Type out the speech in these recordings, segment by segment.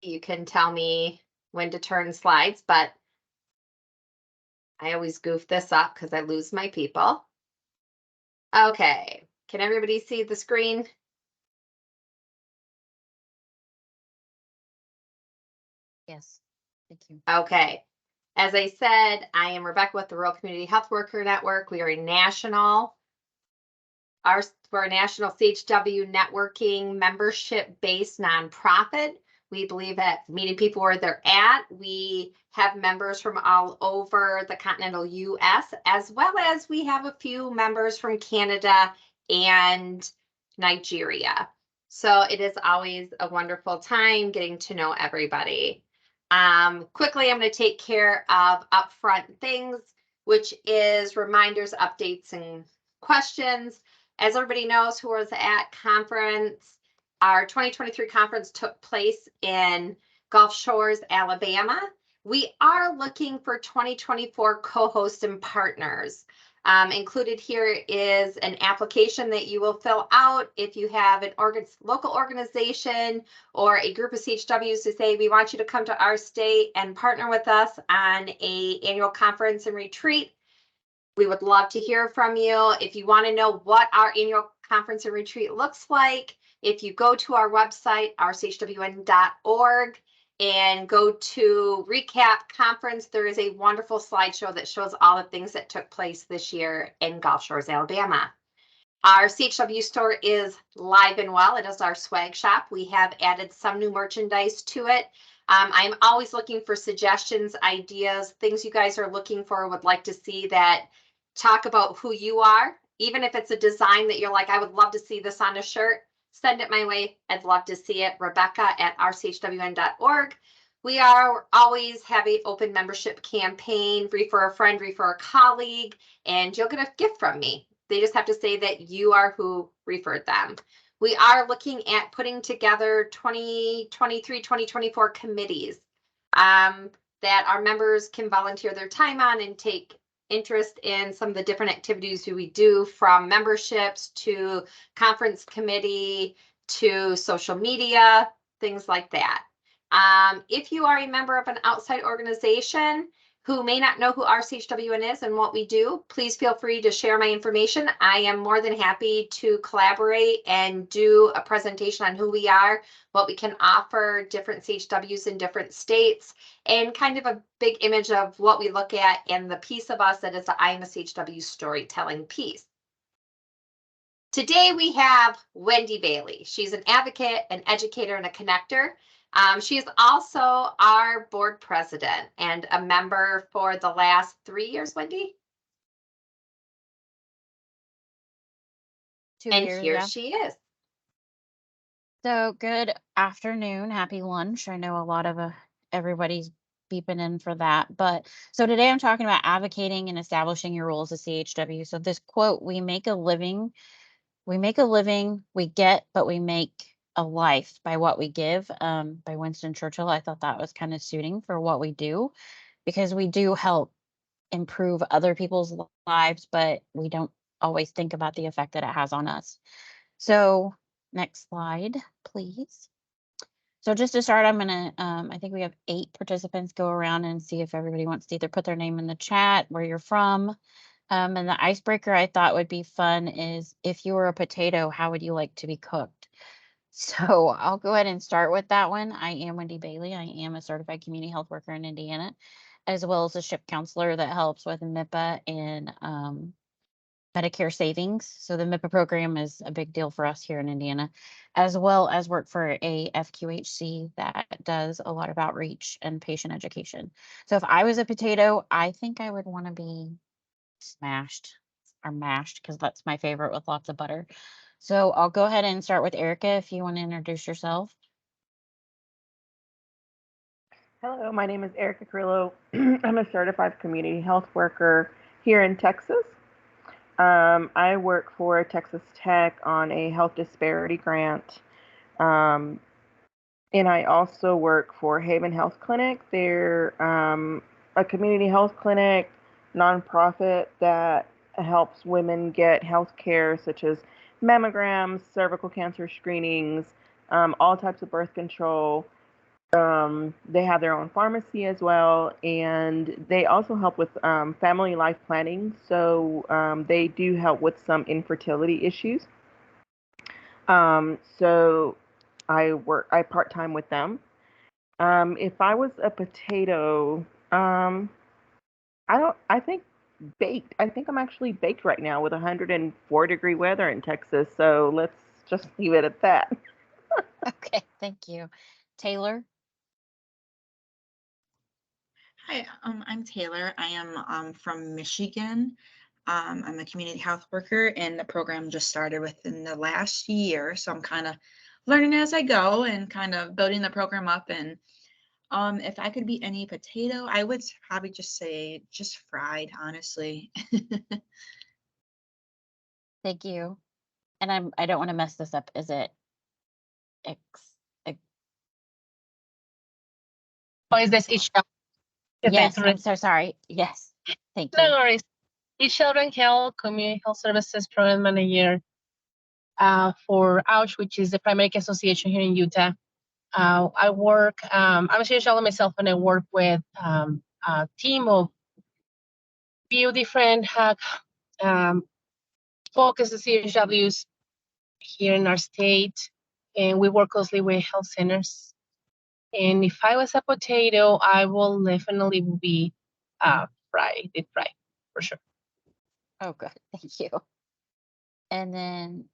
You can tell me when to turn slides, but I always goof this up because I lose my people. Okay, can everybody see the screen? Yes, thank you. Okay. As I said, I am Rebecca with the Rural Community Health Worker Network. We are a national we're a national CHW networking membership-based nonprofit. We believe at meeting people where they're at. We have members from all over the continental US, as well as we have a few members from Canada and Nigeria. So it is always a wonderful time getting to know everybody. Quickly, I'm going to take care of upfront things, which is reminders, updates, and questions. As everybody knows who was at conference, our 2023 conference took place in Gulf Shores, Alabama. We are looking for 2024 co-hosts and partners. Included here is an application that you will fill out if you have an local organization or a group of CHWs to say, we want you to come to our state and partner with us on an annual conference and retreat. We would love to hear from you. If you want to know what our annual conference and retreat looks like, if you go to our website, rchwn.org, and go to recap conference, there is a wonderful slideshow that shows all the things that took place this year in Gulf Shores, Alabama. Our CHW store is live and well. It is our swag shop. We have added some new merchandise to it. I'm always looking for suggestions, ideas, things you guys are looking for, would like to see that talk about who you are. Even if it's a design that you're like, I would love to see this on a shirt, send it my way. I'd love to see it. Rebecca@rchwn.org. We are always have an open membership campaign, refer a friend, refer a colleague, and you'll get a gift from me. They just have to say that you are who referred them. We are looking at putting together 2023, 2024 committees that our members can volunteer their time on and take interest in some of the different activities we do, from memberships to conference committee to social media, things like that. If you are a member of an outside organization who may not know who RCHWN is and what we do, please feel free to share my information. I am more than happy to collaborate and do a presentation on who we are, what we can offer different CHWs in different states, and kind of a big image of what we look at and the piece of us that is the I am a CHW storytelling piece. Today we have Wendy Bailey. She's an advocate, an educator, and a connector. She is also our board president and a member for the last 3 years, Wendy. 2 And years, here yeah. she is. So good afternoon, happy lunch. I know a lot of everybody's beeping in for that, but so today I'm talking about advocating and establishing your role as a CHW. So this quote, we make a living, we get, but we make a life by what we give, by Winston Churchill. I thought that was kind of suiting for what we do, because we do help improve other people's lives, but we don't always think about the effect that it has on us. So next slide, please. So just to start, I'm gonna, I think we have 8 participants, go around and see if everybody wants to either put their name in the chat, where you're from. And the icebreaker I thought would be fun is, if you were a potato, how would you like to be cooked? So I'll go ahead and start with that one. I am Wendy Bailey. I am a certified community health worker in Indiana, as well as a SHIP counselor that helps with MIPA and Medicare savings. So the MIPA program is a big deal for us here in Indiana, as well as work for a FQHC that does a lot of outreach and patient education. So if I was a potato, I think I would want to be smashed or mashed, because that's my favorite, with lots of butter. So I'll go ahead and start with Erica, if you want to introduce yourself. Hello, my name is Erica Carrillo. I'm a certified community health worker here in Texas. I work for Texas Tech on a health disparity grant. And I also work for Haven Health Clinic. They're a community health clinic, nonprofit that helps women get health care, such as mammograms, cervical cancer screenings, all types of birth control, They have their own pharmacy as well, and they also help with family life planning. So they do help with some infertility issues. So I part-time with them. If I was a potato, I think baked. I think I'm actually baked right now with 104-degree weather in Texas. So let's just leave it at that. Okay, thank you. Taylor? Hi, I'm Taylor. I am from Michigan. I'm a community health worker, and the program just started within the last year. So I'm kind of learning as I go and kind of building the program up. And if I could be any potato, I would probably just say just fried, honestly. Thank you. And I don't want to mess this up. Is it X? X- Or is this each Yes, I'm so sorry. Yes, thank No you. worries. CHW Health Community Health Services Program Manager for OUCH, which is the Primary Care Association here in Utah. I work, I'm a CHW myself, and I work with a team of few different focus CHWs here in our state, and we work closely with health centers. And if I was a potato, I will definitely be deep fried, for sure. Oh, good. Thank you. And then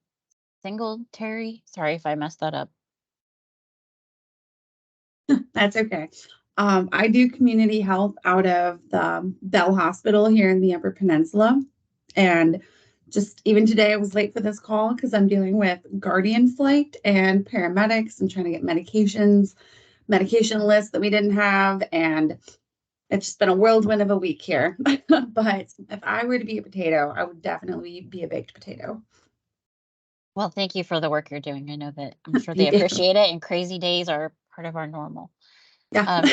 Singletary. Sorry if I messed that up. That's okay. I do community health out of the Bell Hospital here in the Upper Peninsula. And just even today, I was late for this call because I'm dealing with Guardian flight and paramedics. I'm trying to get medication lists that we didn't have. And it's just been a whirlwind of a week here. But if I were to be a potato, I would definitely be a baked potato. Well, thank you for the work you're doing. I know that I'm sure they Thank you. appreciate it, and crazy days are part of our normal. Yeah.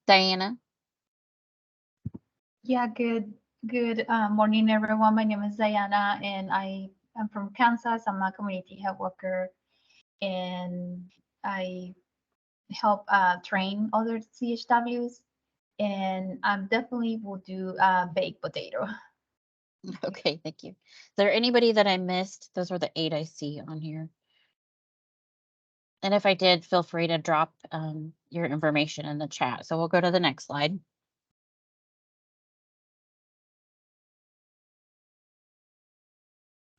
Diana? Yeah, good morning, everyone. My name is Diana, and I am from Kansas. I'm a community health worker, and I help train other CHWs, and I definitely will do baked potato. Okay, thank you. Is there anybody that I missed? Those were the 8 I see on here. And if I did, feel free to drop your information in the chat. So we'll go to the next slide.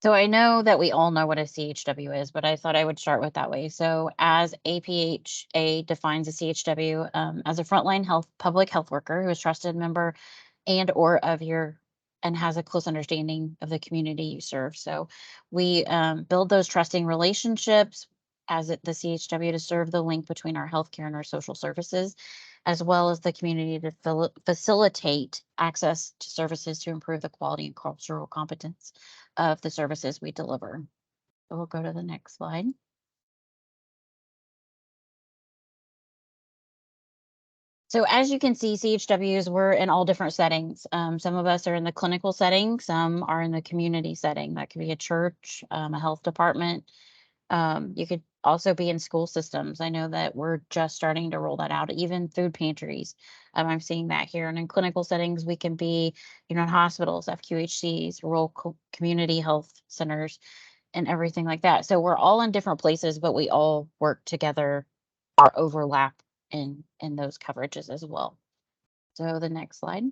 So I know that we all know what a CHW is, but I thought I would start with that way. So as APHA defines a CHW as a frontline public health worker who is trusted member and or of your and has a close understanding of the community you serve. So we build those trusting relationships as the CHW to serve the link between our healthcare and our social services, as well as the community to facilitate access to services to improve the quality and cultural competence of the services we deliver. So we'll go to the next slide. So as you can see, CHWs, we're in all different settings. Some of us are in the clinical setting, some are in the community setting. That could be a church, a health department. You could also be in school systems. I know that we're just starting to roll that out, even food pantries. I'm seeing that here. And in clinical settings, we can be, in hospitals, FQHCs, rural community health centers, and everything like that. So we're all in different places, but we all work together or overlap in those coverages as well. So the next slide.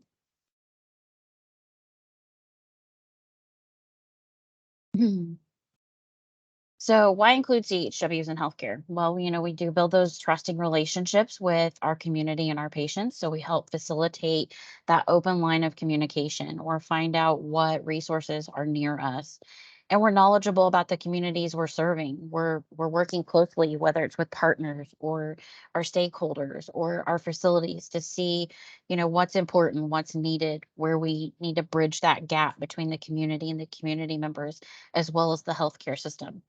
So why include CHWs in healthcare? Well, we do build those trusting relationships with our community and our patients. So we help facilitate that open line of communication or find out what resources are near us. And we're knowledgeable about the communities we're serving. We're working closely, whether it's with partners or our stakeholders or our facilities, to see, what's important, what's needed, where we need to bridge that gap between the community and the community members, as well as the healthcare system.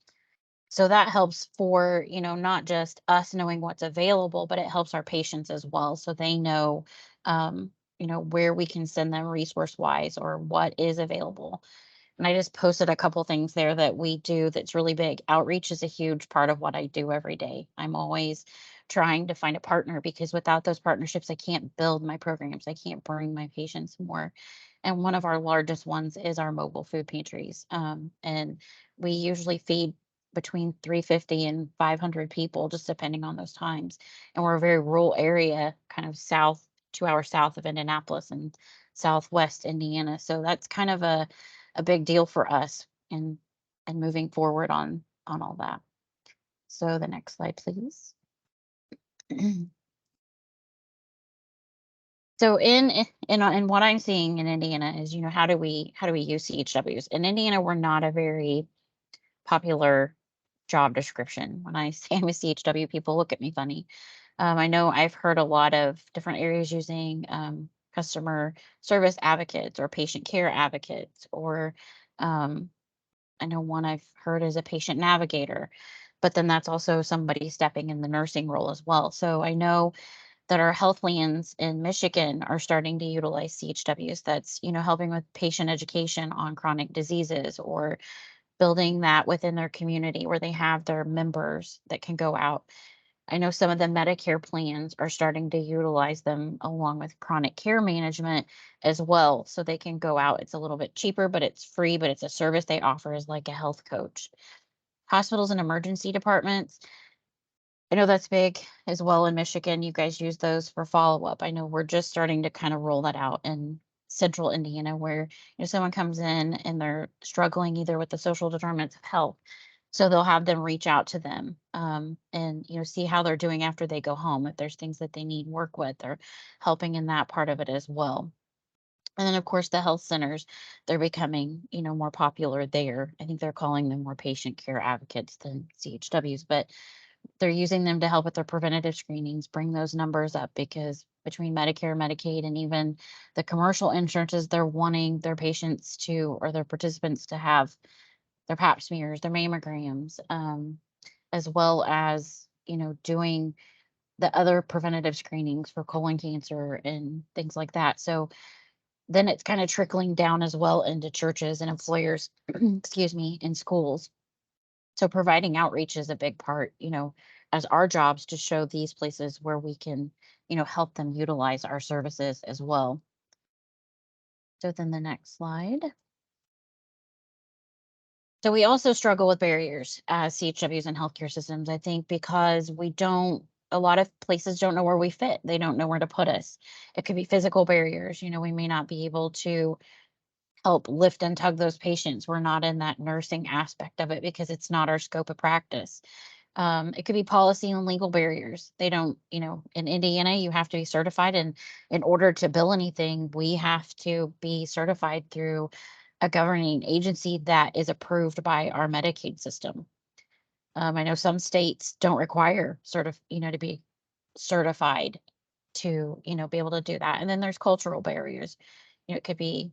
So that helps for, not just us knowing what's available, but it helps our patients as well. So they know, where we can send them resource wise or what is available. And I just posted a couple things there that we do that's really big. Outreach is a huge part of what I do every day. I'm always trying to find a partner because without those partnerships, I can't build my programs. I can't bring my patients more. And one of our largest ones is our mobile food pantries. And we usually feed between 350 and 500 people, just depending on those times. And we're a very rural area, kind of south, 2 hours south of Indianapolis and southwest Indiana. So that's kind of a big deal for us and moving forward on all that. So the next slide, please. So in what I'm seeing in Indiana is, how do we use CHWs? In Indiana, we're not a very popular job description. When I say I'm a CHW, people look at me funny. I know I've heard a lot of different areas using customer service advocates or patient care advocates, or I know one I've heard is a patient navigator, but then that's also somebody stepping in the nursing role as well. So I know that our health plans in Michigan are starting to utilize CHWs. That's, helping with patient education on chronic diseases or building that within their community where they have their members that can go out. I know some of the Medicare plans are starting to utilize them along with chronic care management as well. So they can go out. It's a little bit cheaper, but it's free, but it's a service they offer as like a health coach. Hospitals and emergency departments, I know that's big as well in Michigan. You guys use those for follow-up. I know we're just starting to kind of roll that out in central Indiana where someone comes in and they're struggling either with the social determinants of health. So they'll have them reach out to them and see how they're doing after they go home. If there's things that they need work with, or helping in that part of it as well. And then of course the health centers, they're becoming more popular there. I think they're calling them more patient care advocates than CHWs, but they're using them to help with their preventative screenings, bring those numbers up, because between Medicare, Medicaid, and even the commercial insurances, they're wanting their patients to, or their participants to have their pap smears, their mammograms, as well as, doing the other preventative screenings for colon cancer and things like that. So then it's kind of trickling down as well into churches and employers, excuse me, in schools. So providing outreach is a big part, as our jobs to show these places where we can, help them utilize our services as well. So then the next slide. So we also struggle with barriers as CHWs and healthcare systems, I think, because a lot of places don't know where we fit. They don't know where to put us. It could be physical barriers. We may not be able to help lift and tug those patients. We're not in that nursing aspect of it because it's not our scope of practice. It could be policy and legal barriers. They don't, in Indiana, you have to be certified. And in order to bill anything, we have to be certified through a governing agency that is approved by our Medicaid system. I know some states don't require to be certified to, be able to do that. And then there's cultural barriers. It could be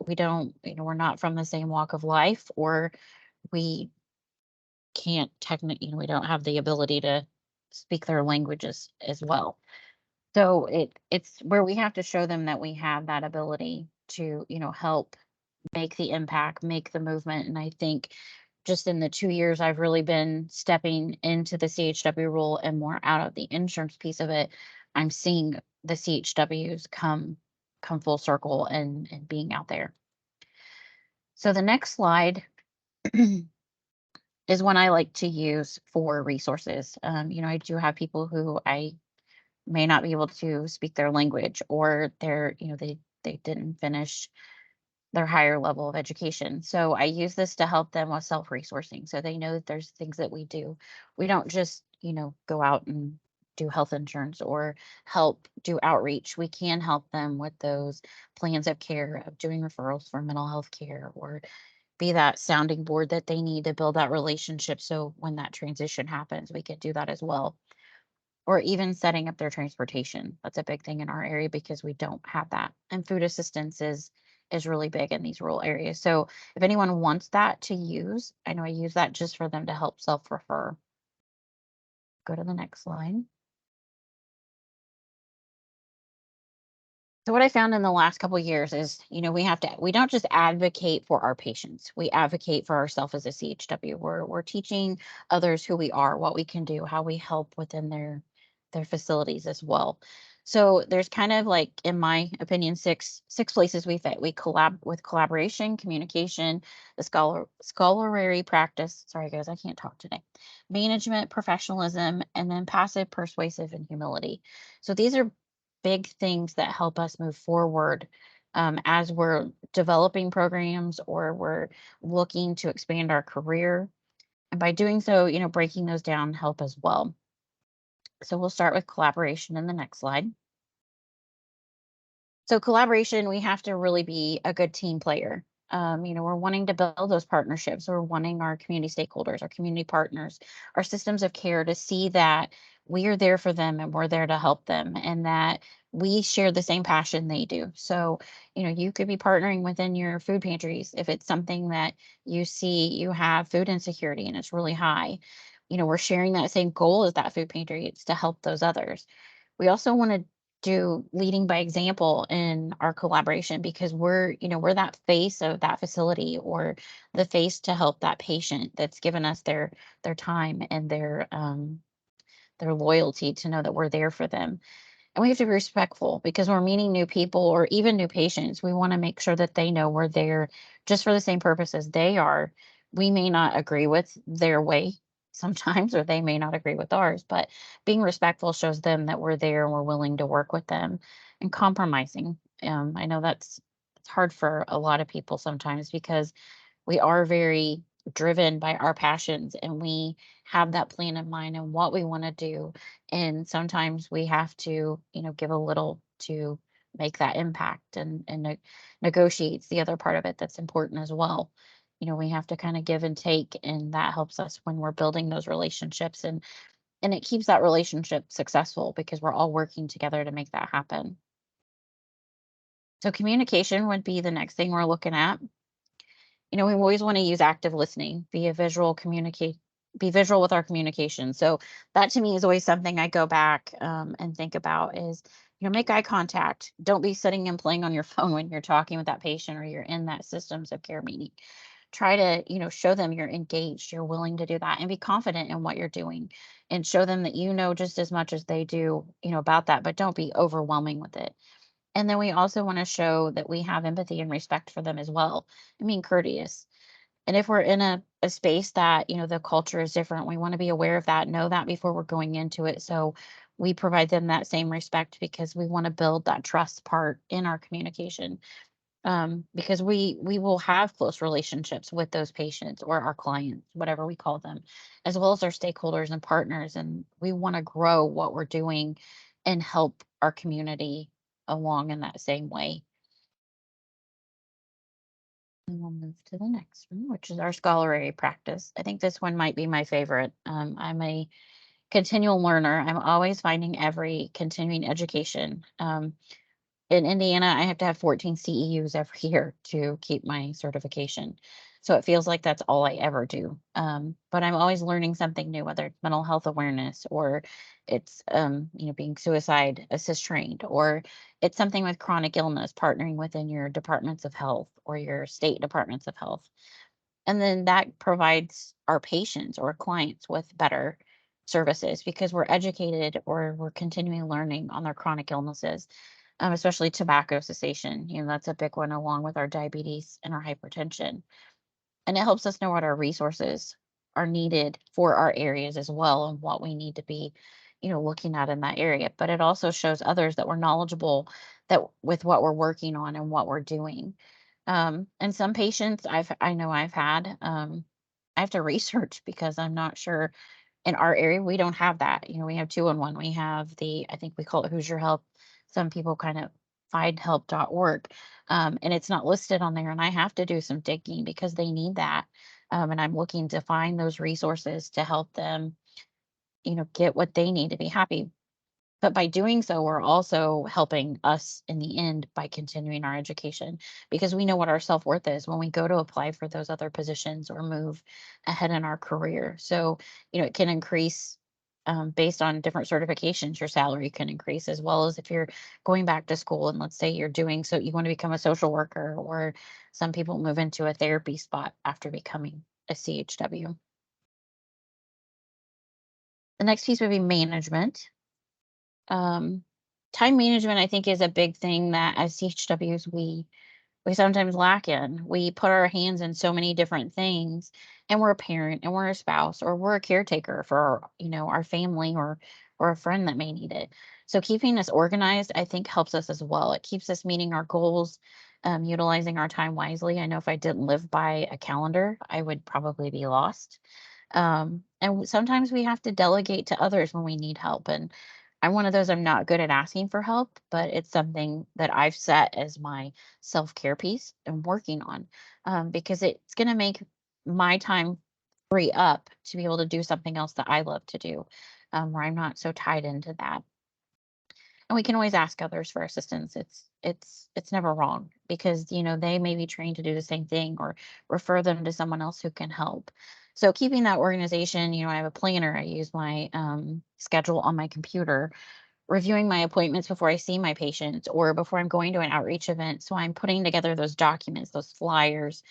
we don't, we're not from the same walk of life, or we can't technically, we don't have the ability to speak their languages as well. So it's where we have to show them that we have that ability to, help make the impact, make the movement. And I think just in the 2 years I've really been stepping into the CHW role and more out of the insurance piece of it, I'm seeing the CHWs come full circle and being out there. So the next slide is one I like to use for resources. I do have people who I may not be able to speak their language, or they didn't finish their higher level of education. So I use this to help them with self-resourcing. So they know that there's things that we do. We don't just, go out and do health insurance or help do outreach. We can help them with those plans of care, of doing referrals for mental health care, or be that sounding board that they need to build that relationship. So when that transition happens, we can do that as well. Or even setting up their transportation. That's a big thing in our area because we don't have that. And food assistance is really big in these rural areas. So if anyone wants that to use, I know I use that just for them to help self-refer. Go to the next slide. So what I found in the last couple of years is, we don't just advocate for our patients. We advocate for ourselves as a CHW. We're teaching others who we are, what we can do, how we help within their facilities as well. So there's kind of like, in my opinion, six places we fit. We collab with collaboration, communication, the scholarly practice. Sorry guys, I can't talk today. Management, professionalism, and then passive, persuasive, and humility. So these are big things that help us move forward as we're developing programs or we're looking to expand our career. And by doing so, breaking those down help as well. So we'll start with collaboration in the next slide. So collaboration, we have to really be a good team player. We're wanting to build those partnerships. We're wanting our community stakeholders, our community partners, our systems of care to see that we are there for them and we're there to help them and that we share the same passion they do. So, you could be partnering within your food pantries if it's something that you see you have food insecurity and it's really high. We're sharing that same goal as that food pantry. It's to help those others. We also want to do leading by example in our collaboration because we're that face of that facility or the face to help that patient that's given us their time and their loyalty to know that we're there for them. And we have to be respectful because we're meeting new people or even new patients. We want to make sure that they know we're there just for the same purpose as they are. We may not agree with their way sometimes, or they may not agree with ours, but being respectful shows them that we're there and we're willing to work with them. And compromising. I know it's hard for a lot of people sometimes because we are very driven by our passions and we have that plan in mind and what we want to do. And sometimes we have to, give a little to make that impact and negotiates the other part of it that's important as well. We have to kind of give and take, and that helps us when we're building those relationships and it keeps that relationship successful because we're all working together to make that happen. So communication would be the next thing we're looking at. We always want to use active listening, be visual with our communication. So that to me is always something I go back and think about is, make eye contact. Don't be sitting and playing on your phone when you're talking with that patient or you're in that systems of care meeting. Try to, show them you're engaged, you're willing to do that and be confident in what you're doing and show them that you know just as much as they do, about that, but don't be overwhelming with it. And then we also want to show that we have empathy and respect for them as well. I mean, courteous. And if we're in a space that, the culture is different, we want to be aware of that, know that before we're going into it. So we provide them that same respect because we want to build that trust part in our communication. Because we will have close relationships with those patients or our clients, whatever we call them, as well as our stakeholders and partners. And we want to grow what we're doing and help our community along in that same way. And we'll move to the next one, which is our scholarly practice. I think this one might be my favorite. I'm a continual learner. I'm always finding every continuing education. In Indiana, I have to have 14 CEUs every year to keep my certification. So it feels like that's all I ever do. But I'm always learning something new, whether it's mental health awareness or it's, being suicide assist trained, or it's something with chronic illness, partnering within your departments of health or your state departments of health. And then that provides our patients or clients with better services because we're educated or we're continuing learning on their chronic illnesses, especially tobacco cessation. That's a big one along with our diabetes and our hypertension. And it helps us know what our resources are needed for our areas as well and what we need to be, looking at in that area. But it also shows others that we're knowledgeable that with what we're working on and what we're doing. And some patients I know I've had, I have to research because I'm not sure in our area, we don't have that. We have 2-in-1. We have I think we call it Who's Your Help. Some people kind of findhelp.org. And it's not listed on there. And I have to do some digging because they need that. And I'm looking to find those resources to help them, get what they need to be happy. But by doing so, we're also helping us in the end by continuing our education because we know what our self-worth is when we go to apply for those other positions or move ahead in our career. So, it can increase based on different certifications, your salary can increase, as well as if you're going back to school and let's say you're doing so you want to become a social worker, or some people move into a therapy spot after becoming a CHW. The next piece would be management. Time management, I think, is a big thing that as CHWs we sometimes lack in. We put our hands in so many different things, and we're a parent and we're a spouse or we're a caretaker for, our family or a friend that may need it. So keeping us organized, I think, helps us as well. It keeps us meeting our goals, utilizing our time wisely. I know if I didn't live by a calendar, I would probably be lost. And sometimes we have to delegate to others when we need help. And I'm one of those, I'm not good at asking for help, but it's something that I've set as my self-care piece and working on, because it's going to make my time free up to be able to do something else that I love to do, where I'm not so tied into that. And we can always ask others for assistance. It's never wrong, because they may be trained to do the same thing, or refer them to someone else who can help. So keeping that organization, I have a planner. I use my schedule on my computer, reviewing my appointments before I see my patients or before I'm going to an outreach event. So I'm putting together those documents, those flyers,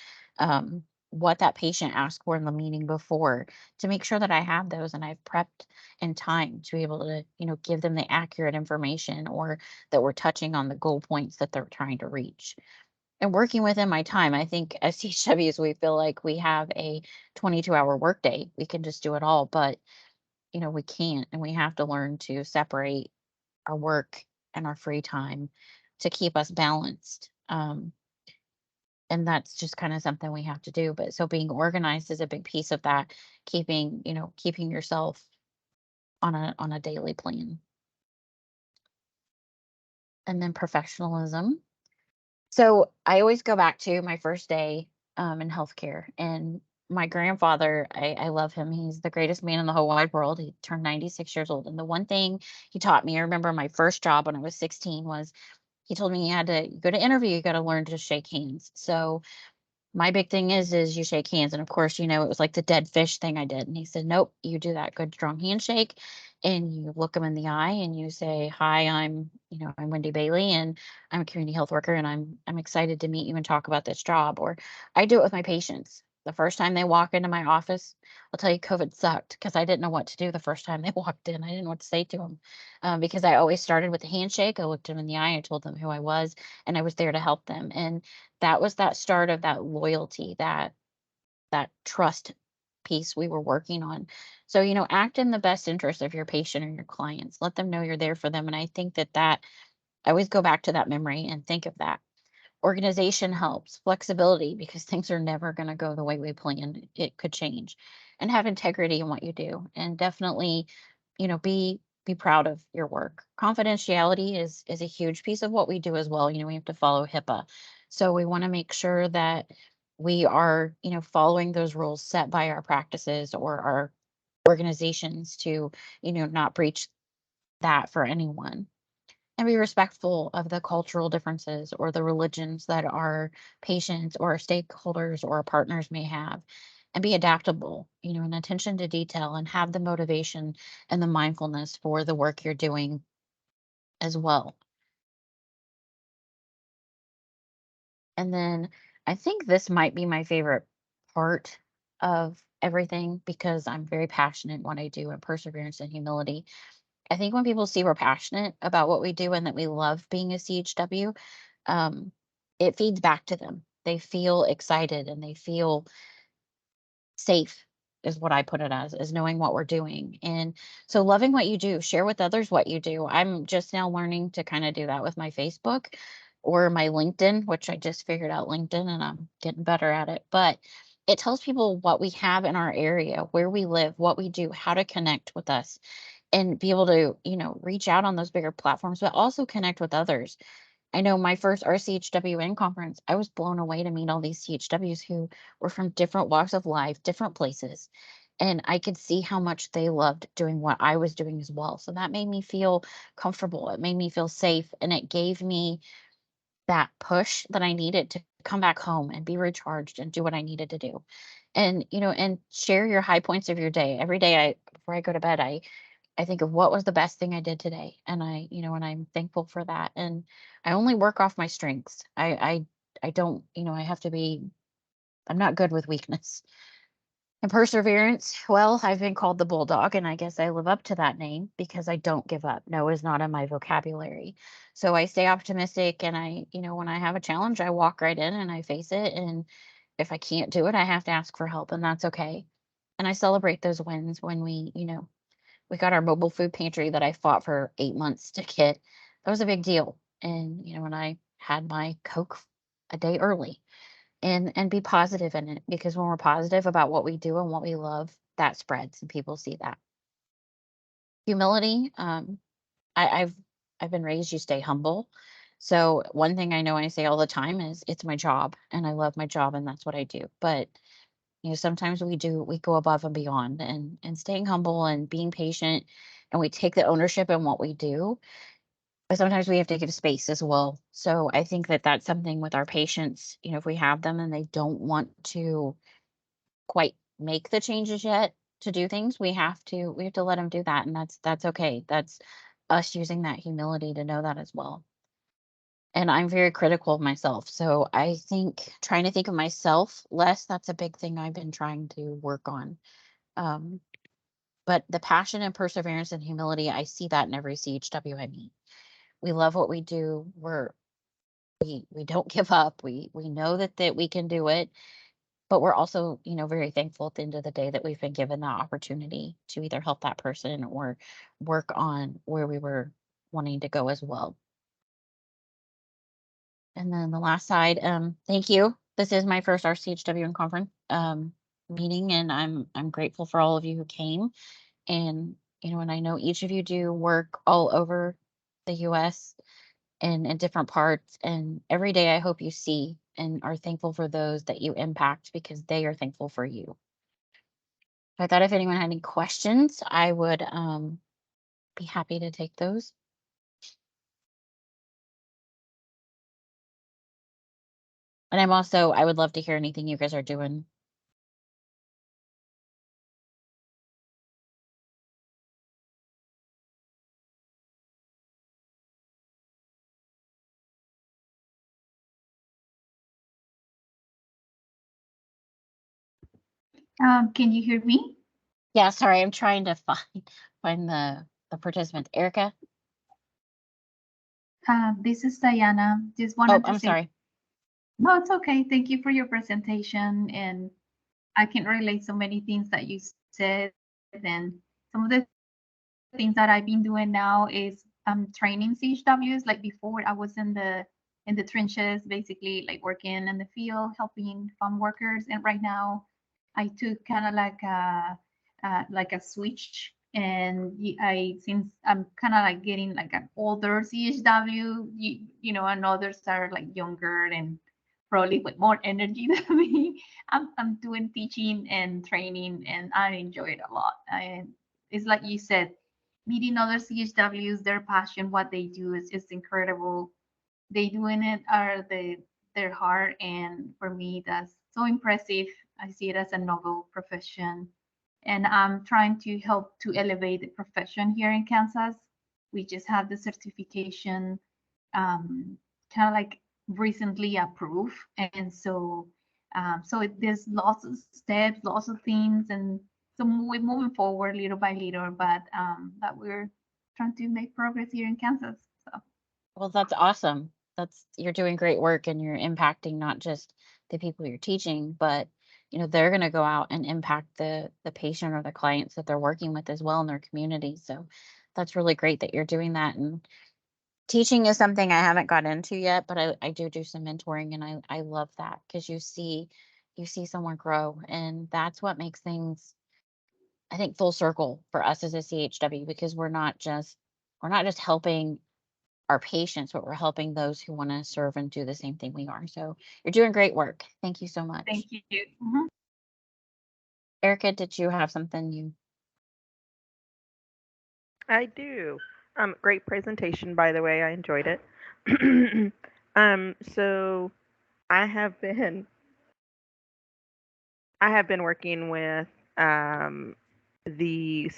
what that patient asked for in the meeting before, to make sure that I have those and I've prepped in time to be able to, give them the accurate information, or that we're touching on the goal points that they're trying to reach. And working within my time, I think as CHWs, we feel like we have a 22-hour workday. We can just do it all, but we can't, and we have to learn to separate our work and our free time to keep us balanced. And that's just kind of something we have to do. But so being organized is a big piece of that, keeping yourself on a daily plan. And then professionalism. So I always go back to my first day in healthcare, and my grandfather, I love him. He's the greatest man in the whole wide world. He turned 96 years old. And the one thing he taught me, I remember my first job when I was 16, was he told me you had to go to interview, you got to learn to shake hands. So my big thing is you shake hands. And of course, it was like the dead fish thing I did. And he said, nope, you do that good, strong handshake, and you look them in the eye and you say, hi, I'm Wendy Bailey, and I'm a community health worker, and I'm excited to meet you and talk about this job. Or I do it with my patients. The first time they walk into my office, I'll tell you, COVID sucked, because I didn't know what to do the first time they walked in. I didn't know what to say to them, because I always started with a handshake. I looked them in the eye, I told them who I was, and I was there to help them. And that was that start of that loyalty, that trust piece we were working on. So, act in the best interest of your patient or your clients. Let them know you're there for them. And I think that I always go back to that memory and think of that. Organization helps, flexibility, because things are never going to go the way we planned. It could change. And have integrity in what you do. And definitely, be proud of your work. Confidentiality is a huge piece of what we do as well. We have to follow HIPAA. So we want to make sure that we are, following those rules set by our practices or our organizations to, not breach that for anyone. And be respectful of the cultural differences or the religions that our patients or our stakeholders or our partners may have. And be adaptable, and attention to detail, and have the motivation and the mindfulness for the work you're doing as well. And then I think this might be my favorite part of everything, because I'm very passionate in what I do, and perseverance and humility. I think when people see we're passionate about what we do and that we love being a CHW, um, it feeds back to them. They feel excited and they feel safe, is what I put it as, is knowing what we're doing. And so loving what you do, share with others what you do. I'm just now learning to kind of do that with my Facebook or my LinkedIn, which I just figured out LinkedIn and I'm getting better at it. But it tells people what we have in our area, where we live, what we do, how to connect with us, and be able to, reach out on those bigger platforms, but also connect with others. I know my first RCHWN conference, I was blown away to meet all these CHWs who were from different walks of life, different places. And I could see how much they loved doing what I was doing as well. So that made me feel comfortable. It made me feel safe. And it gave me that push that I needed to come back home and be recharged and do what I needed to do. And, and share your high points of your day. Every day before I go to bed, I I think of what was the best thing I did today. And and I'm thankful for that. And I only work off my strengths. I don't, I have to be, I'm not good with weakness. And perseverance, well, I've been called the bulldog, and I guess I live up to that name because I don't give up. No is not in my vocabulary. So I stay optimistic, and when I have a challenge, I walk right in and I face it. And if I can't do it, I have to ask for help, and that's okay. And I celebrate those wins when we got our mobile food pantry that I fought for 8 months to get. That was a big deal. And, when I had my Coke a day early, and be positive in it, because when we're positive about what we do and what we love, that spreads and people see that. Humility, I've been raised, you stay humble. So one thing I know I say all the time is it's my job and I love my job and that's what I do. But sometimes we go above and beyond, and staying humble and being patient, and we take the ownership in what we do. But sometimes we have to give space as well. So I think that that's something with our patients, if we have them and they don't want to quite make the changes yet to do things, we have to let them do that. And that's okay. That's us using that humility to know that as well. And I'm very critical of myself. So I think trying to think of myself less, that's a big thing I've been trying to work on. Um, but the passion and perseverance and humility, I see that in every CHW I meet. We love what we do. We don't give up. We know that we can do it, but we're also, very thankful at the end of the day that we've been given that opportunity to either help that person or work on where we were wanting to go as well. And then the last side, thank you. This is my first RCHWN conference meeting, and I'm grateful for all of you who came. And and I know each of you do work all over the U.S. and in different parts. And every day, I hope you see and are thankful for those that you impact because they are thankful for you. I thought if anyone had any questions, I would be happy to take those. And I would love to hear anything you guys are doing. Can you hear me? Yeah, sorry, I'm trying to find the participants. Erica? This is Diana. Just Oh, wanted to I'm say, sorry. no, it's okay. Thank you for your presentation. And I can relate so many things that you said. And some of the things that I've been doing now is training CHWs. Like before, I was in the trenches, basically like working in the field, helping farm workers. And right now, I took kind of like a switch. And since I'm kind of like getting like an older CHW, and others are like younger and probably with more energy than me. I'm doing teaching and training, and I enjoy it a lot. And it's like you said, meeting other CHWs, their passion, what they do is incredible. They doing it are their heart, and for me, that's so impressive. I see it as a noble profession, and I'm trying to help to elevate the profession here in Kansas. We just had the certification, kind of like recently approved, and there's lots of steps, lots of things, and so we're moving forward little by little, but that we're trying to make progress here in Kansas. So Well, that's awesome. You're doing great work and you're impacting not just the people you're teaching, but they're going to go out and impact the patient or the clients that they're working with as well in their community. So that's really great that you're doing that. And teaching is something I haven't got into yet, but I do some mentoring, and I love that because you see someone grow, and that's what makes things, I think, full circle for us as a CHW, because we're not just helping our patients, but we're helping those who want to serve and do the same thing we are. So you're doing great work. Thank you so much. thank you. Mhm. Erica, did you have something you? I do. Great presentation, by the way. I enjoyed it. So I have been working with so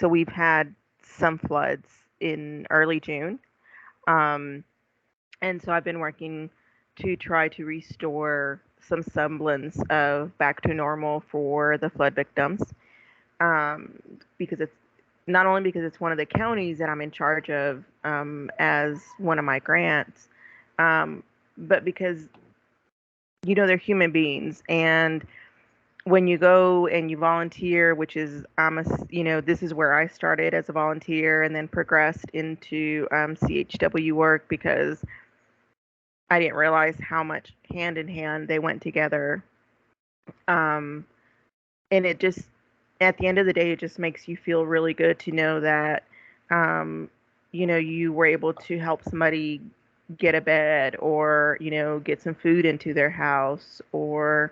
we've had some floods in early June. And so I've been working to try to restore some semblance of back to normal for the flood victims. Because it's not only because it's one of the counties that I'm in charge of as one of my grants, but because, they're human beings. And when you go and you volunteer, which is, this is where I started as a volunteer and then progressed into CHW work because I didn't realize how much hand in hand they went together. And it just, at the end of the day, it just makes you feel really good to know that, you were able to help somebody get a bed or, get some food into their house or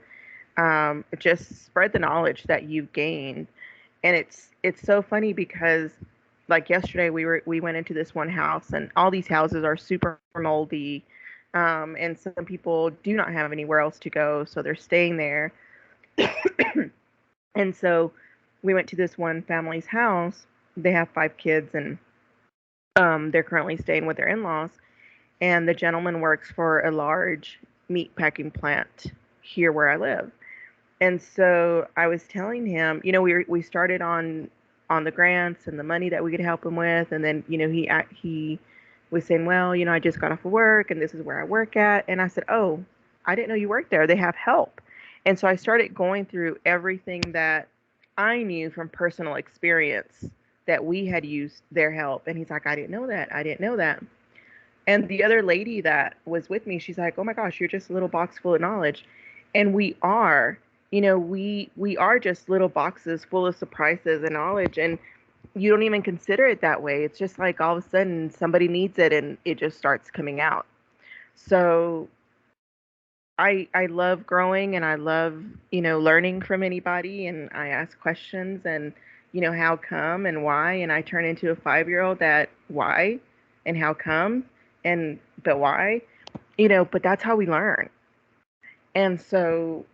just spread the knowledge that you've gained. And it's so funny because like yesterday we went into this one house and all these houses are super moldy. And some people do not have anywhere else to go, so they're staying there. And so we went to this one family's house. They have 5 kids and they're currently staying with their in-laws. And the gentleman works for a large meat packing plant here where I live. And so I was telling him, we started on the grants and the money that we could help him with, and then he was saying, well, I just got off of work and this is where I work at. And I said, oh, I didn't know you worked there. They have help. And so I started going through everything that I knew from personal experience that we had used their help. And he's like, I didn't know that. I didn't know that. And the other lady that was with me, she's like, oh my gosh, you're just a little box full of knowledge. And we are, we are just little boxes full of surprises and knowledge. And you don't even consider it that way. It's just like all of a sudden somebody needs it and it just starts coming out. So I love growing and I love, learning from anybody, and I ask questions and, how come and why. And I turn into a 5-year-old that why and how come but why, but that's how we learn. And so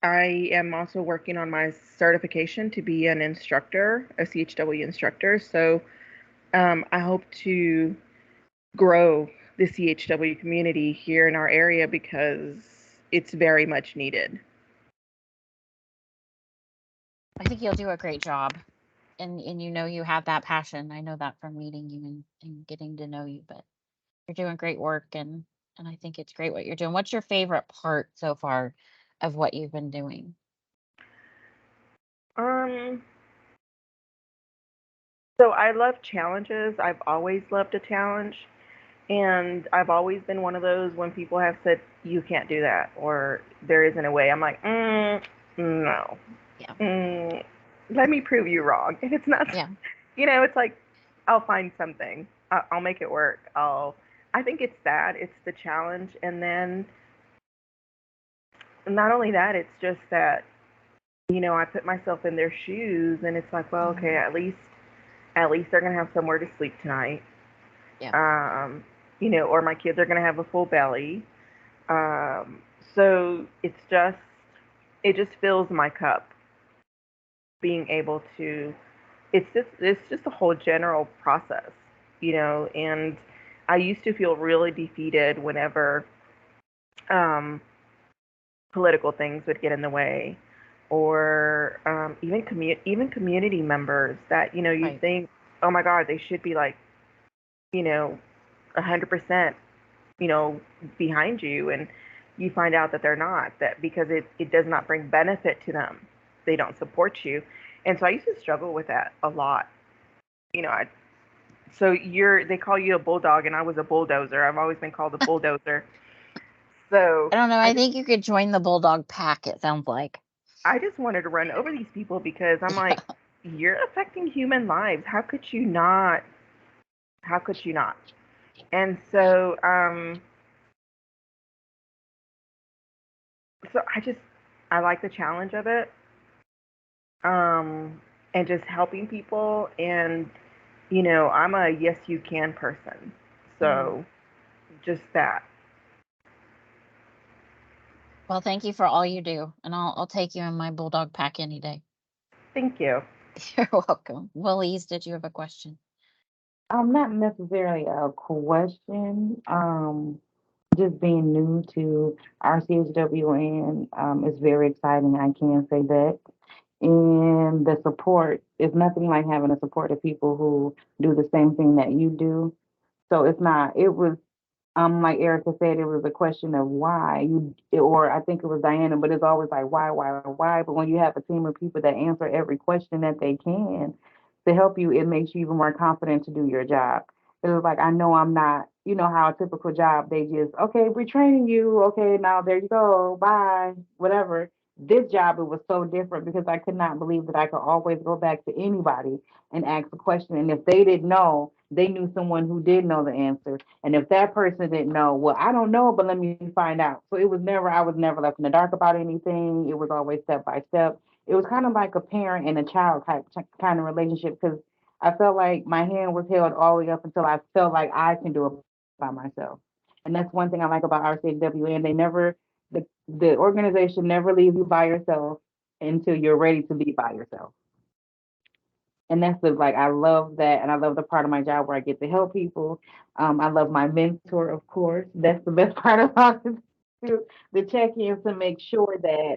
I am also working on my certification to be an instructor, a CHW instructor. So I hope to grow the CHW community here in our area because it's very much needed. I think you'll do a great job. And you have that passion. I know that from meeting you and getting to know you, but you're doing great work and I think it's great what you're doing. What's your favorite part so far of what you've been doing? So I love challenges. I've always loved a challenge. And I've always been one of those when people have said, you can't do that, or there isn't a way. I'm like, no. Yeah. Let me prove you wrong. If it's not, Yeah. It's like, I'll find something. I'll make it work. I think it's that. It's the challenge. And then not only that, it's just that, I put myself in their shoes and it's like, well, okay, at least they're going to have somewhere to sleep tonight. Yeah. Or my kids are going to have a full belly. So it just fills my cup being able to, it's just a whole general process, and I used to feel really defeated whenever, political things would get in the way or, even community members that, you Right. think, oh my God, they should be like, 100%, behind you, and you find out that they're not, that because it does not bring benefit to them, they don't support you. And so I used to struggle with that a lot. They call you a bulldog and I was a bulldozer. I've always been called a bulldozer. So I don't know. I think you could join the Bulldog pack, it sounds like. I just wanted to run over these people because I'm like, you're affecting human lives. How could you not? How could you not? And so, I like the challenge of it, and just helping people. And, I'm a yes, you can person. So just that. Well, thank you for all you do. And I'll take you in my Bulldog pack any day. Thank you. You're welcome. Willies, did you have a question? Not necessarily a question. Just being new to RCHWN is very exciting. I can say that. And the support is nothing like having a support of people who do the same thing that you do. So it's not, it was like Erica said, it was a question of why you, or I think it was Diana, but it's always like why. But when you have a team of people that answer every question that they can to help you, it makes you even more confident to do your job. It was like I know I'm not, you know how a typical job they just okay, we're training you, okay, now there you go, bye, whatever. This job it was so different because I could not believe that I could always go back to anybody and ask a question, and if they didn't know, they knew someone who did know the answer. And if that person didn't know, well, I don't know, but let me find out. So it was never, I was never left in the dark about anything. It was always step by step. It was kind of like a parent and a child type kind of relationship because I felt like my hand was held all the way up until I felt like I can do it by myself. And that's one thing I like about RCHWN. They never, the organization never leaves you by yourself until you're ready to be by yourself. And that's the like I love that, and I love the part of my job where I get to help people. I love my mentor, of course. That's the best part about it too. The check-ins to make sure that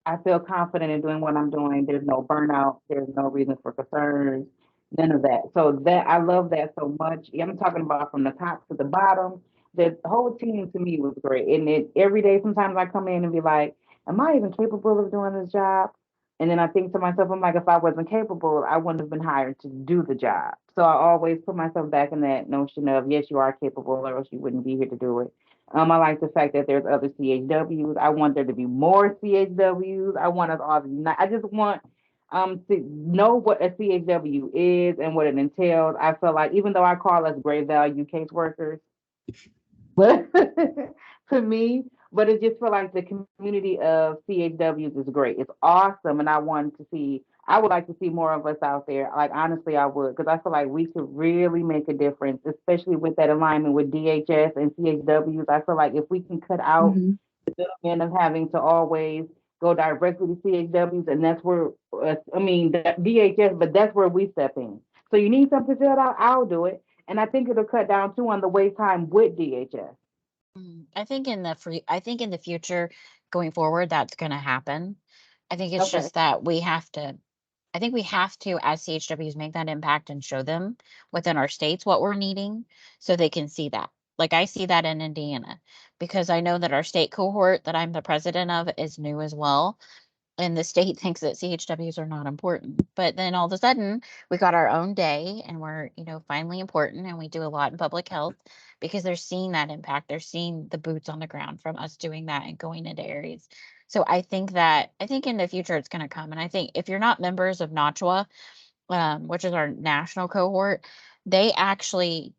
I feel confident in doing what I'm doing. There's no burnout. There's no reason for concerns. None of that. So that I love that so much. I'm talking about from the top to the bottom. The whole team to me was great. And it every day sometimes I come in and be like, am I even capable of doing this job? And then I think to myself, I'm like, if I wasn't capable, I wouldn't have been hired to do the job. So I always put myself back in that notion of, yes, you are capable, or else you wouldn't be here to do it. I like the fact that there's other CHWs. I want there to be more CHWs. I want us all to unite. I just want to know what a CHW is and what it entails. I feel like even though I call us great value caseworkers, but to me, but it just feel like the community of CHWs is great. It's awesome, and I want to see. I would like to see more of us out there. Like honestly, I would, because I feel like we could really make a difference, especially with that alignment with DHS and CHWs. I feel like if we can cut out Mhm. the middleman of having to always go directly to CHWs, and that's where I mean DHS, but that's where we step in. So you need something filled out, I'll do it, and I think it'll cut down too on the wait time with DHS. I think in the future going forward, that's going to happen. I think it's Okay. just that we have to, I think we have to, as CHWs, make that impact and show them within our states what we're needing so they can see that. Like I see that in Indiana because I know that our state cohort that I'm the president of is new as well. And the state thinks that CHWs are not important. But then all of a sudden, we got our own day and we're, finally important and we do a lot in public health because they're seeing that impact. They're seeing the boots on the ground from us doing that and going into areas. So I think in the future it's going to come. And I think if you're not members of NACHWA, which is our national cohort, they actually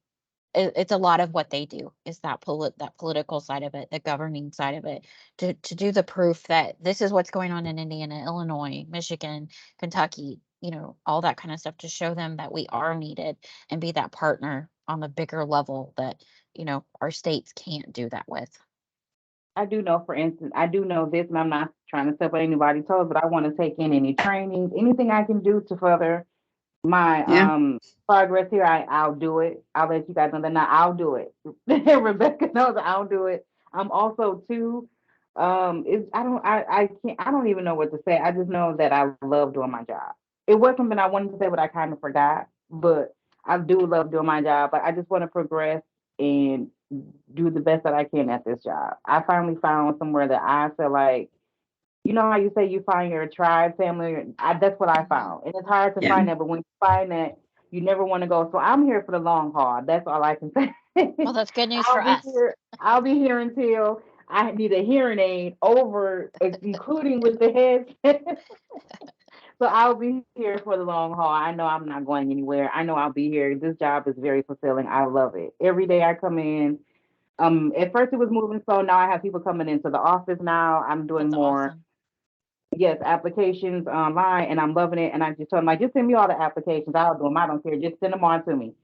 it's a lot of what they do is that political side of it, the governing side of it, to do the proof that this is what's going on in Indiana, Illinois, Michigan, Kentucky, all that kind of stuff to show them that we are needed and be that partner on the bigger level that, our states can't do that with. I do know, for instance, I do know this, and I'm not trying to step on anybody's toes, but I want to take in any trainings, anything I can do to further my Yeah. progress here. I'll do it. I'll let you guys know that now I'll do it. Rebecca knows I'll do it. I'm also too. I can't. I don't even know what to say. I just know that I love doing my job. It was something I wanted to say, but I kind of forgot. But I do love doing my job. But I just want to progress and do the best that I can at this job. I finally found somewhere that I feel like, you know how you say you find your tribe, family? That's what I found. And it's hard to Yeah. find that, but when you find that, you never want to go. So I'm here for the long haul. That's all I can say. Well, that's good news for us. I'll be here until I need a hearing aid over, including with the headset. So I'll be here for the long haul. I know I'm not going anywhere. I know I'll be here. This job is very fulfilling. I love it. Every day I come in. At first it was moving slow. Now I have people coming into the office now. I'm doing That's more. awesome. Yes, applications online, and I'm loving it. And I just told him, like, just send me all the applications. I'll do them. I don't care. Just send them on to me.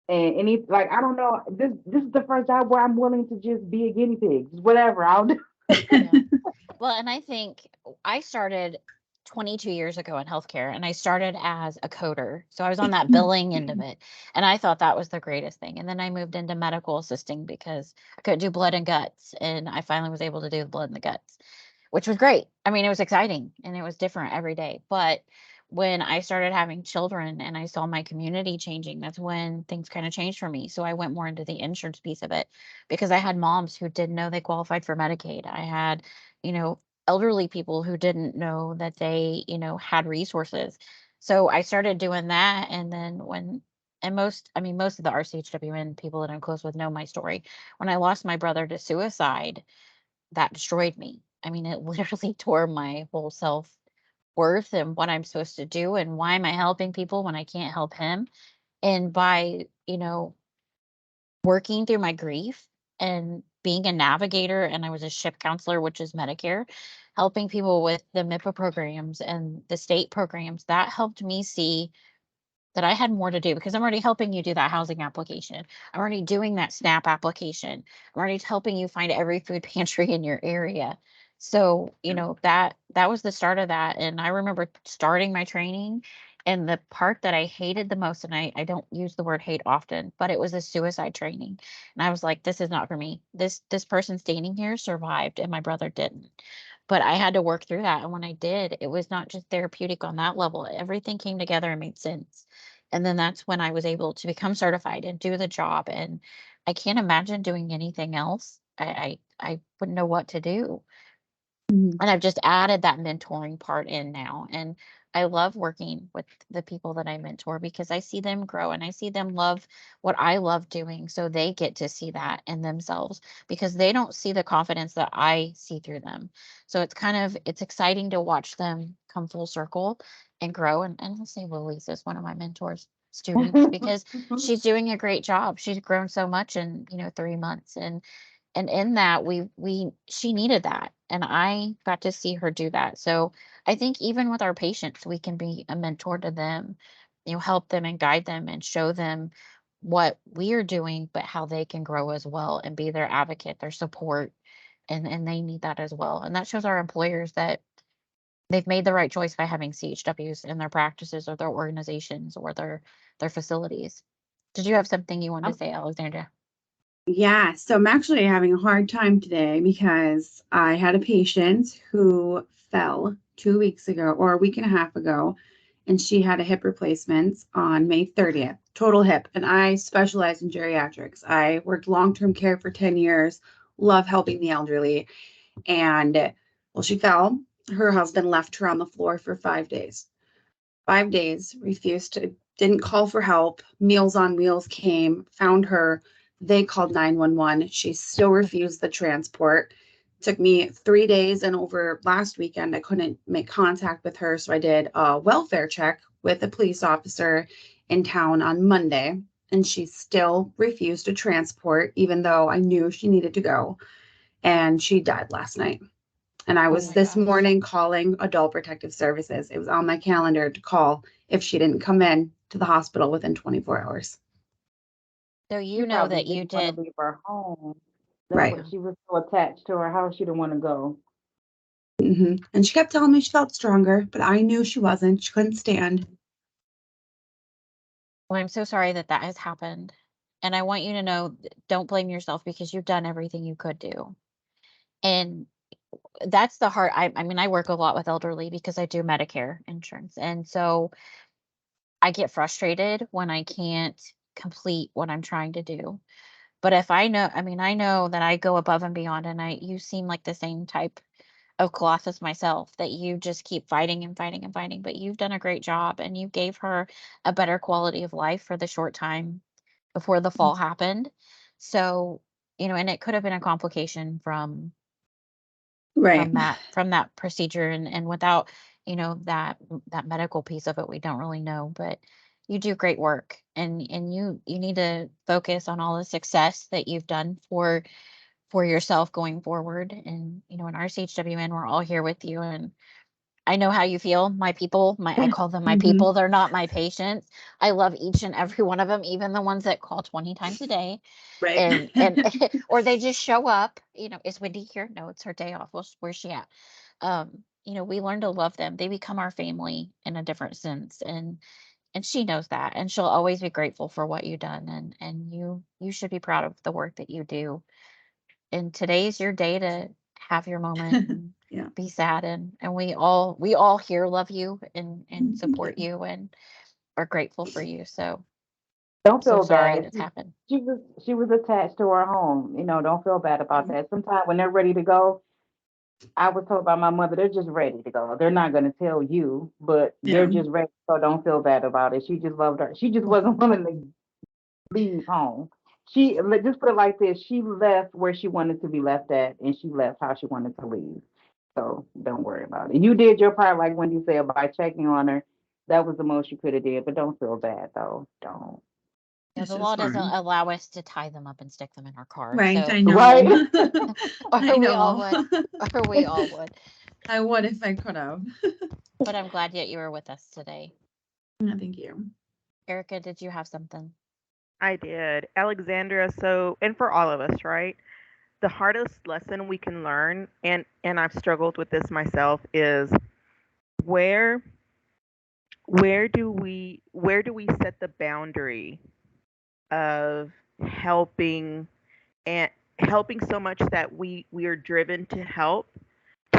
And he's like, I don't know. This is the first job where I'm willing to just be a guinea pig. Just whatever. I'll do. Yeah. Well, and I think I started 22 years ago in healthcare, and I started as a coder. So I was on that billing end of it, and I thought that was the greatest thing. And then I moved into medical assisting because I could do blood and guts, and I finally was able to do the blood and the guts, which was great. I mean, it was exciting and it was different every day. But when I started having children and I saw my community changing, that's when things kind of changed for me. So I went more into the insurance piece of it because I had moms who didn't know they qualified for Medicaid. I had, you know, elderly people who didn't know that they, had resources. So I started doing that. And then most of the RCHWN people that I'm close with know my story. When I lost my brother to suicide, that destroyed me. I mean, it literally tore my whole self worth and what I'm supposed to do and why am I helping people when I can't help him. And by, working through my grief and being a navigator, and I was a SHIP counselor, which is Medicare, helping people with the MIPA programs and the state programs, that helped me see that I had more to do because I'm already helping you do that housing application. I'm already doing that SNAP application. I'm already helping you find every food pantry in your area. So, that was the start of that. And I remember starting my training, and the part that I hated the most, and I don't use the word hate often, but it was the suicide training. And I was like, this is not for me. This person standing here survived and my brother didn't. But I had to work through that. And when I did, it was not just therapeutic on that level. Everything came together and made sense. And then that's when I was able to become certified and do the job. And I can't imagine doing anything else. I wouldn't know what to do. Mhm. And I've just added that mentoring part in now. And I love working with the people that I mentor because I see them grow and I see them love what I love doing. So they get to see that in themselves because they don't see the confidence that I see through them. So it's exciting to watch them come full circle and grow. And I'll say Lily's is one of my mentors students because she's doing a great job. She's grown so much in, 3 months. And in that she needed that, and I got to see her do that. So I think even with our patients, we can be a mentor to them, help them and guide them and show them what we are doing, but how they can grow as well and be their advocate, their support, and they need that as well. And that shows our employers that they've made the right choice by having CHWs in their practices or their organizations or their facilities. Did you have something you wanted to say, Alexandra? Yeah, so I'm actually having a hard time today because I had a patient who fell 2 weeks ago or a week and a half ago, and she had a hip replacement on May 30th, total hip. And I specialize in geriatrics. I worked long-term care for 10 years, love helping the elderly. And well, she fell. Her husband left her on the floor for 5 days. 5 days, didn't call for help. Meals on Wheels came, found her. They called 911. She still refused the transport. Took me 3 days, and over last weekend, I couldn't make contact with her. So I did a welfare check with a police officer in town on Monday, and she still refused to transport, even though I knew she needed to go. And she died last night. And I was this morning calling Adult Protective Services. It was on my calendar to call if she didn't come in to the hospital within 24 hours. So She know probably that you didn't want did. to leave her home. That's Right. what she was so attached to her house. She didn't want to go. And she kept telling me she felt stronger, but I knew she wasn't. She couldn't stand. Well, I'm so sorry that has happened. And I want you to know, don't blame yourself because you've done everything you could do. And that's the hard. I work a lot with elderly because I do Medicare insurance. And so I get frustrated when I can't complete what I'm trying to do. But if I know that I go above and beyond, and you seem like the same type of cloth as myself, that you just keep fighting and fighting and fighting, but you've done a great job and you gave her a better quality of life for the short time before the fall happened. So, and it could have been a complication from Right. that procedure, and without, that medical piece of it, we don't really know, but you do great work, and you need to focus on all the success that you've done for yourself going forward. And, in RCHWN, we're all here with you. And I know how you feel. My people, I call them my people. They're not my patients. I love each and every one of them, even the ones that call 20 times a day. Right. And or they just show up. Is Wendy here? No, it's her day off. Where's she at? we learn to love them. They become our family in a different sense. And she knows that, and she'll always be grateful for what you've done. And you should be proud of the work that you do. And today's your day to have your moment and Yeah. be sad. And we all here love you and support you and are grateful for you. So Don't so feel sorry bad. that's happened. She was attached to her home. Don't feel bad about that. Sometimes when they're ready to go, I was told by my mother, they're just ready to go. They're not going to tell you, but they're Yeah. just ready. So don't feel bad about it. She just loved her. She just wasn't willing to leave home. Just put it like this. She left where she wanted to be left at, and she left how she wanted to leave. So don't worry about it. You did your part, like Wendy said, by checking on her. That was the most you could have did, but don't feel bad though. Don't. Yeah, It's the just law doesn't fun. allow us to tie them up and stick them in our car. Right. So I know. Right. I or we all know. would. Or we all would. I would if I could have. But I'm glad that you were with us today. No, thank you. Erica, did you have something? I did. Alexandra, so, and for all of us, right? The hardest lesson we can learn, and I've struggled with this myself, is where where do we set the boundary of helping and helping so much that we are driven to help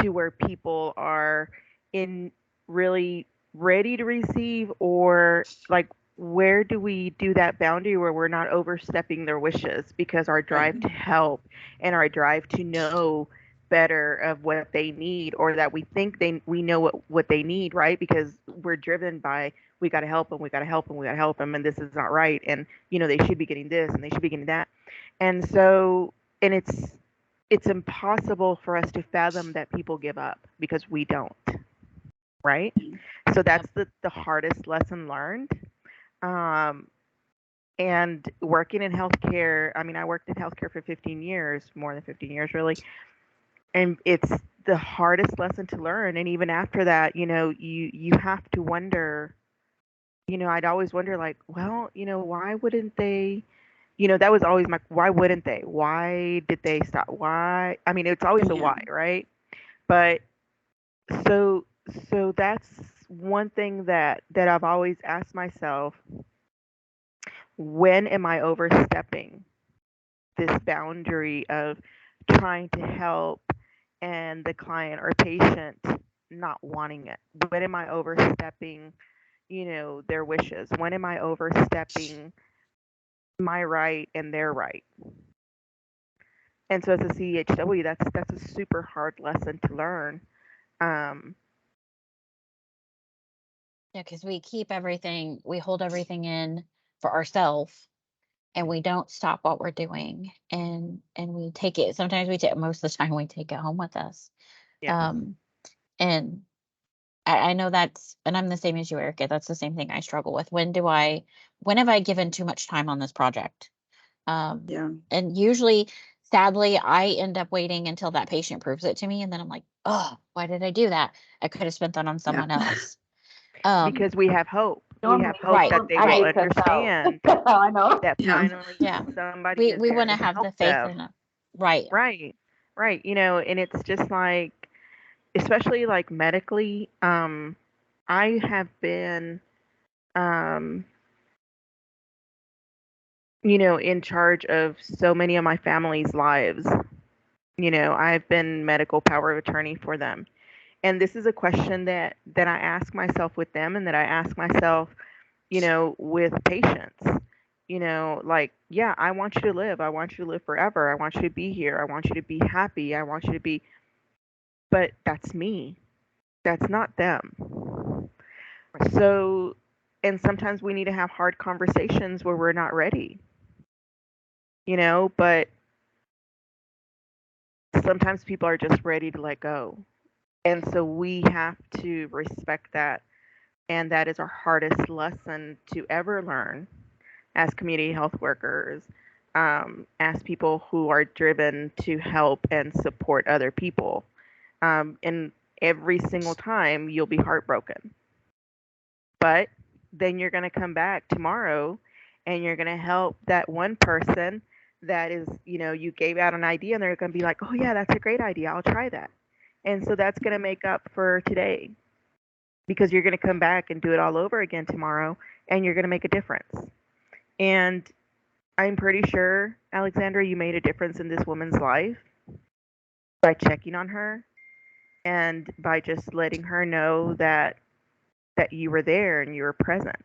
to where people are in really ready to receive, or like where do we do that boundary where we're not overstepping their wishes because our drive Right. to help and our drive to know better of what they need, or that we think we know what they need, right? Because we're driven by, we got to help them, we got to help them, we got to help them, and this is not right, and they should be getting this and they should be getting that. And so, and it's impossible for us to fathom that people give up because we don't, right? So that's the hardest lesson learned. Um, and working in healthcare, I mean, I worked in healthcare for 15 years, more than 15 years, really. And it's the hardest lesson to learn. And even after that, you have to wonder, I'd always wonder, like, well, why wouldn't they? That was always why wouldn't they? Why did they stop? Why? I mean, it's always a Yeah. why, right? But so that's one thing that I've always asked myself, when am I overstepping this boundary of trying to help and the client or patient not wanting it? When am I overstepping, their wishes? When am I overstepping my right and their right? And so as a CHW, that's a super hard lesson to learn. Yeah, because we hold everything in for ourselves and we don't stop what we're doing and we take it. Sometimes most of the time we take it home with us. Yeah. And I know and I'm the same as you, Erica. That's the same thing I struggle with. When have I given too much time on this project? Yeah. And usually, sadly, I end up waiting until that patient proves it to me. And then I'm like, oh, why did I do that? I could have spent that on someone else. Because we have hope. We Normally, have hope Right, that they I will get cussed out. understand I know. that Yeah. finally Yeah. somebody is We there want to to have the help faith them. in it. Right. Right. And it's just like, especially like medically, I have been, um, in charge of so many of my family's lives. I've been medical power of attorney for them. And this is a question that I ask myself with them, and that I ask myself, with patients. Like, yeah, I want you to live. I want you to live forever. I want you to be here. I want you to be happy. I want you to be, but that's me. That's not them. So, and sometimes we need to have hard conversations where we're not ready, but sometimes people are just ready to let go. And so we have to respect that. And that is our hardest lesson to ever learn as community health workers, as people who are driven to help and support other people. And every single time you'll be heartbroken. But then you're going to come back tomorrow and you're going to help that one person that is, you gave out an idea, and they're going to be like, oh, yeah, that's a great idea. I'll try that. And so that's going to make up for today, because you're going to come back and do it all over again tomorrow, and you're going to make a difference. And I'm pretty sure, Alexandra, you made a difference in this woman's life by checking on her and by just letting her know that you were there and you were present.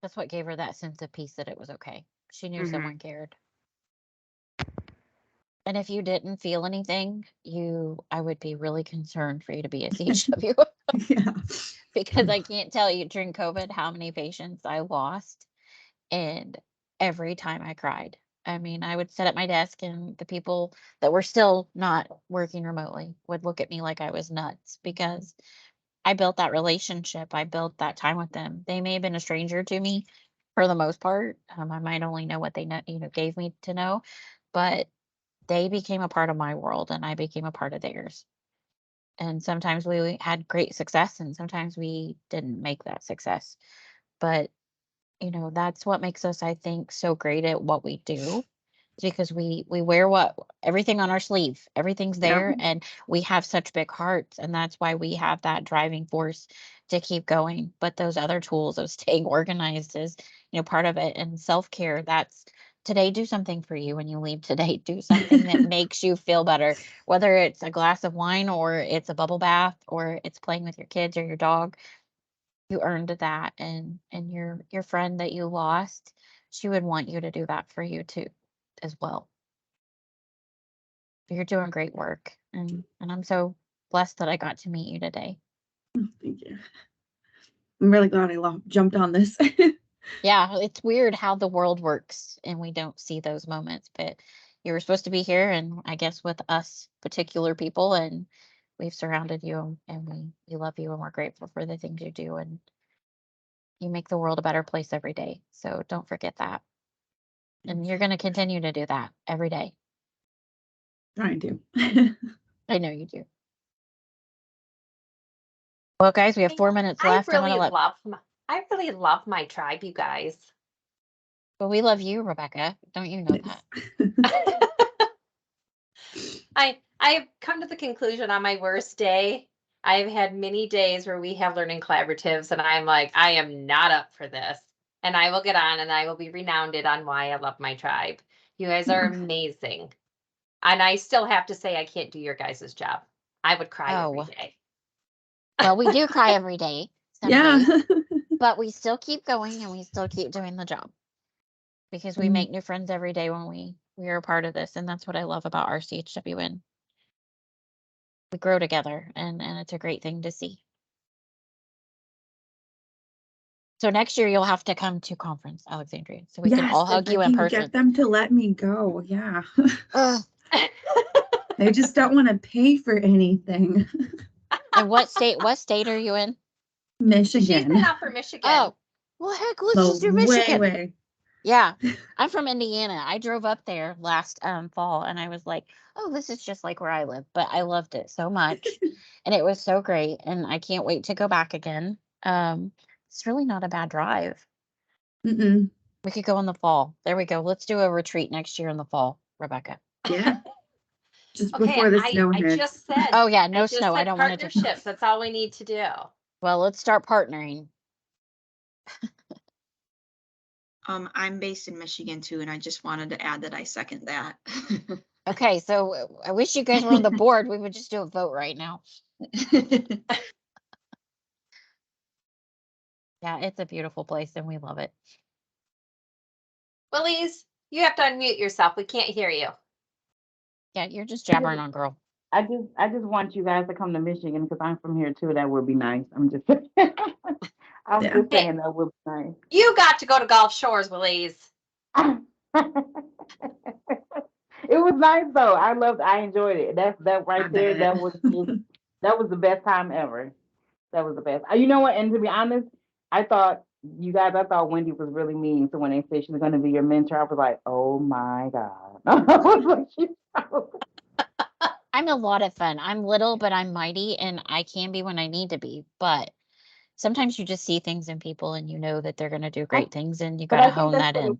That's what gave her that sense of peace that it was okay. She knew someone cared. And if you didn't feel anything, I would be really concerned for you to be a CHW. Yeah. Because I can't tell you during COVID how many patients I lost. And every time I cried. I mean, I would sit at my desk and the people that were still not working remotely would look at me like I was nuts, because I built that relationship. I built that time with them. They may have been a stranger to me for the most part. I might only know what they gave me to know, but they became a part of my world and I became a part of theirs. And sometimes we had great success and sometimes we didn't make that success. But that's what makes us, I think, so great at what we do. It's because we wear everything on our sleeve. Everything's there, and we have such big hearts, and that's why we have that driving force to keep going. But those other tools of staying organized is, part of it. And self-care, that's today, do something for you when you leave today. Do something that makes you feel better, whether it's a glass of wine or it's a bubble bath or it's playing with your kids or your dog. You earned that, and your friend that you lost, she would want you to do that for you too as well. You're doing great work, and I'm so blessed that I got to meet you today. Thank you. I'm really glad I jumped on this. Yeah, it's weird how the world works and we don't see those moments, but you were supposed to be here, and I guess with us particular people, and we've surrounded you, and we love you, and we're grateful for the things you do, and you make the world a better place every day. So don't forget that. And you're going to continue to do that every day. Trying to. I know you do. Well, guys, we have 4 minutes left. I really love my tribe, you guys. Well, we love you, Rebecca. Don't you know that? I have come to the conclusion on my worst day, I've had many days where we have learning collaboratives and I'm like, I am not up for this. And I will get on and I will be renowned on why I love my tribe. You guys are amazing. And I still have to say, I can't do your guys' job. I would cry every day. Well, we do cry every day. Yeah. But we still keep going and we still keep doing the job because we make new friends every day when we are a part of this. And that's what I love about RCHWN. We grow together and it's a great thing to see. So next year you'll have to come to conference, Alexandria, so we can all hug you in person. Get them to let me go. Yeah. They just don't want to pay for anything. And what state are you in? Michigan. She's been out for Michigan. Oh, well, heck, let's just do Michigan. Way. Yeah, I'm from Indiana. I drove up there last fall and I was like, oh, this is just like where I live. But I loved it so much and it was so great. And I can't wait to go back again. It's really not a bad drive. We could go in the fall. There we go. Let's do a retreat next year in the fall, Rebecca. Yeah. Just before the snow hits. I just said. Oh yeah, no snow. I don't want to do partnerships. That's all we need to do. Well, let's start partnering. I'm based in Michigan too, and I just wanted to add that I second that. Okay, so I wish you guys were on the board. We would just do a vote right now. Yeah, it's a beautiful place and we love it. Willies, you have to unmute yourself. We can't hear you. Yeah, you're just jabbering on, girl. I just want you guys to come to Michigan because I'm from here too. That would be nice. I'm just just saying that would be nice. You got to go to Gulf Shores, Willies. It was nice though. I enjoyed it. That right there. That was the best time ever. That was the best. You know what? And to be honest, I thought Wendy was really mean. So when they said she was going to be your mentor, I was like, oh my God. I'm a lot of fun. I'm little, but I'm mighty, and I can be when I need to be. But sometimes you just see things in people, and you know that they're going to do great things, and you got to hone that in.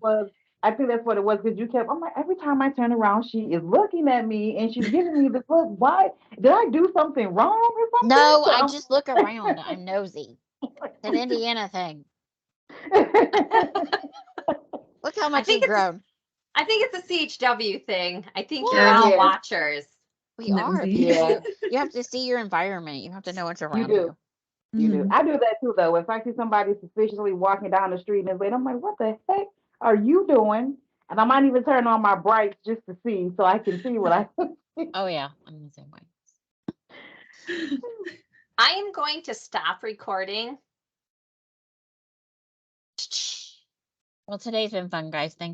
I think that's what it was because you kept. I'm like, every time I turn around, she is looking at me and she's giving me this look. Why did I do something wrong or something? No, So I I'm just look around. I'm nosy. It's an Indiana thing. Look how much you've grown. I think it's a CHW thing. I think Well, you're all yeah. watchers. We are. Nosy. You have to see your environment. You have to know what's You around do. you. You do. Mhm. I do that too, though. If I see somebody suspiciously walking down the street and it's late, I'm like, what the heck are you doing? And I might even turn on my brights just to see so I can see what I see. Oh yeah, I'm the same way. I am going to stop recording. Well, today's been fun, guys. Thanks